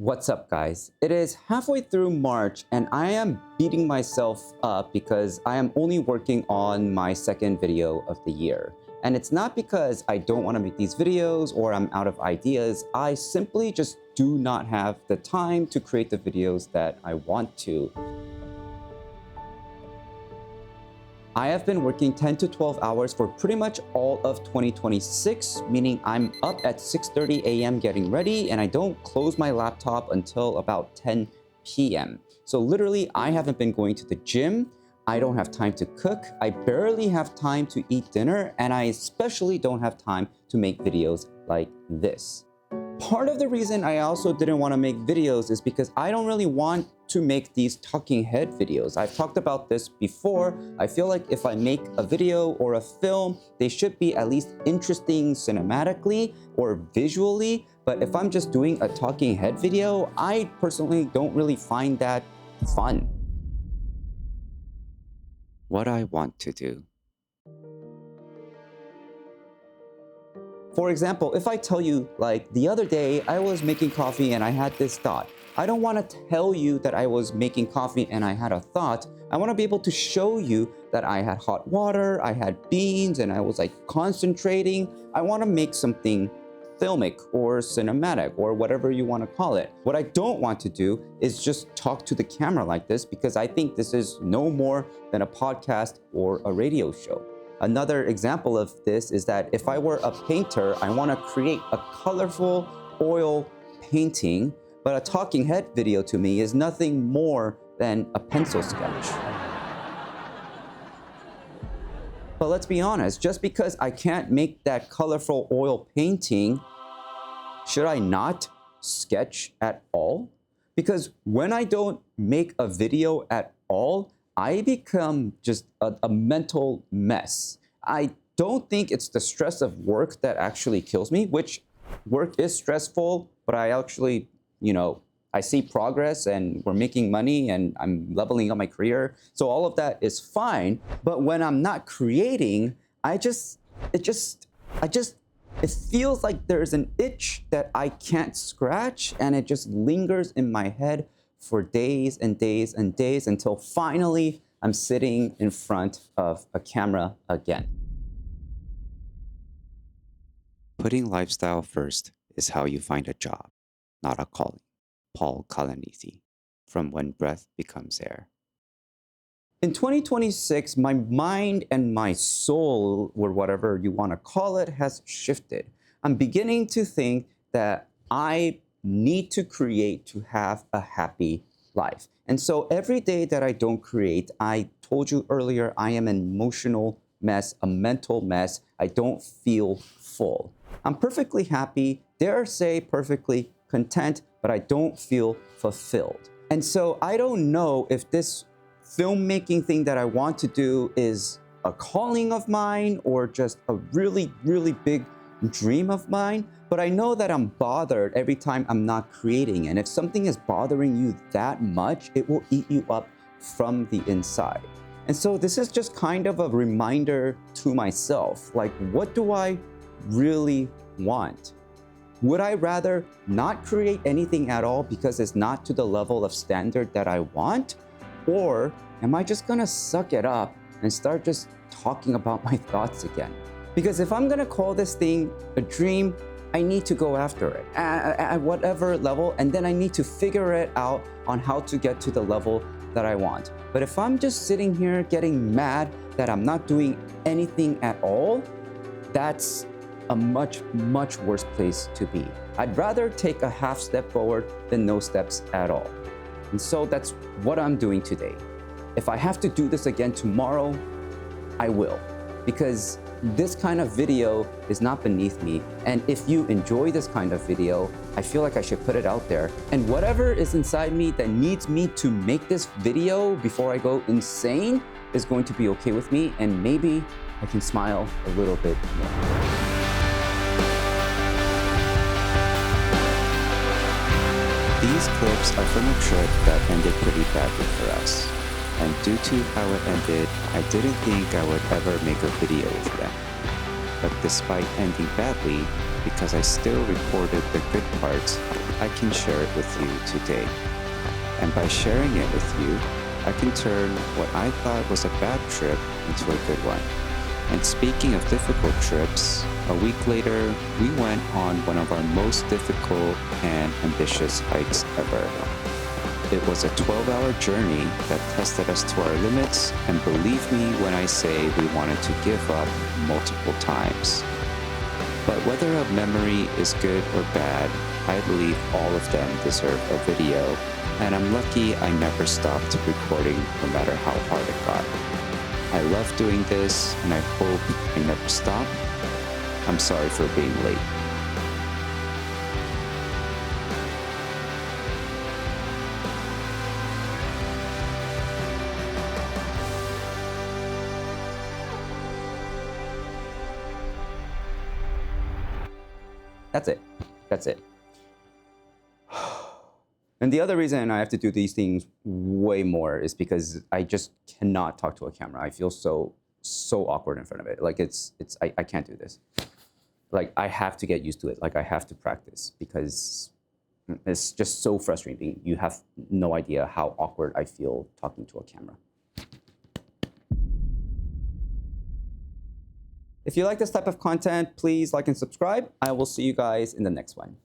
What's up, guys? It is halfway through March and I am beating myself up because I am only working on my second video of the year. And it's not because I don't want to make these videos or I'm out of ideas. I simply just do not have the time to create the videos that I want to. I have been working 10 to 12 hours for pretty much all of 2026, meaning I'm up at 6:30 a.m. getting ready and I don't close my laptop until about 10 p.m. So literally, I haven't been going to the gym. I don't have time to cook. I barely have time to eat dinner, and I especially don't have time to make videos like this. Part of the reason I also didn't want to make videos is because I don't really want to make these talking head videos. I've talked about this before. I feel like if I make a video or a film, they should be at least interesting cinematically or visually. But if I'm just doing a talking head video, I personally don't really find that fun. What I want to do. For example, if I tell you, like the other day, I was making coffee and I had this thought. I don't want to tell you that I was making coffee and I had a thought. I want to be able to show you that I had hot water, I had beans, and I was like concentrating. I want to make something filmic or cinematic or whatever you want to call it. What I don't want to do is just talk to the camera like this because I think this is no more than a podcast or a radio show. Another example of this is that if I were a painter, I want to create a colorful oil painting, but a talking head video to me is nothing more than a pencil sketch. But let's be honest, just because I can't make that colorful oil painting, should I not sketch at all? Because when I don't make a video at all, I become just a mental mess. I don't think it's the stress of work that actually kills me, which work is stressful, but I actually, I see progress and we're making money and I'm leveling up my career. So all of that is fine. But when I'm not creating, it feels like there's an itch that I can't scratch and it just lingers in my head for days and days and days until finally I'm sitting in front of a camera again. Putting lifestyle first is how you find a job, not a calling. Paul Kalanithi, from When Breath Becomes Air. In 2026, my mind and my soul, or whatever you want to call it, has shifted. I'm beginning to think that I need to create to have a happy life. And so every day that I don't create, I told you earlier, I am an emotional mess, a mental mess. I don't feel full. I'm perfectly happy, dare say perfectly content, but I don't feel fulfilled. And so I don't know if this filmmaking thing that I want to do is a calling of mine or just a really, really big dream of mine, but I know that I'm bothered every time I'm not creating. And if something is bothering you that much, it will eat you up from the inside. And so this is just kind of a reminder to myself, like, what do I really want? Would I rather not create anything at all because it's not to the level of standard that I want? Or am I just gonna suck it up and start just talking about my thoughts again? Because if I'm gonna call this thing a dream, I need to go after it at whatever level, and then I need to figure it out on how to get to the level that I want. But if I'm just sitting here getting mad that I'm not doing anything at all, that's a much, much worse place to be. I'd rather take a half step forward than no steps at all. And so that's what I'm doing today. If I have to do this again tomorrow, I will, because this kind of video is not beneath me. And if you enjoy this kind of video, I feel like I should put it out there. And whatever is inside me that needs me to make this video before I go insane is going to be okay with me. And maybe I can smile a little bit more. These clips are from a trip that ended pretty badly for us. And due to how it ended, I didn't think I would ever make a video with them. But despite ending badly, because I still recorded the good parts, I can share it with you today. And by sharing it with you, I can turn what I thought was a bad trip into a good one. And speaking of difficult trips, a week later, we went on one of our most difficult and ambitious hikes ever. It was a 12-hour journey that tested us to our limits, and believe me when I say we wanted to give up multiple times. But whether a memory is good or bad, I believe all of them deserve a video, and I'm lucky I never stopped recording no matter how hard it got. I love doing this, and I hope I never stop. I'm sorry for being late. That's it. That's it. And the other reason I have to do these things way more is because I just cannot talk to a camera. I feel so awkward in front of it. Like I can't do this. Like I have to get used to it. Like I have to practice because it's just so frustrating. You have no idea how awkward I feel talking to a camera. If you like this type of content, please like and subscribe. I will see you guys in the next one.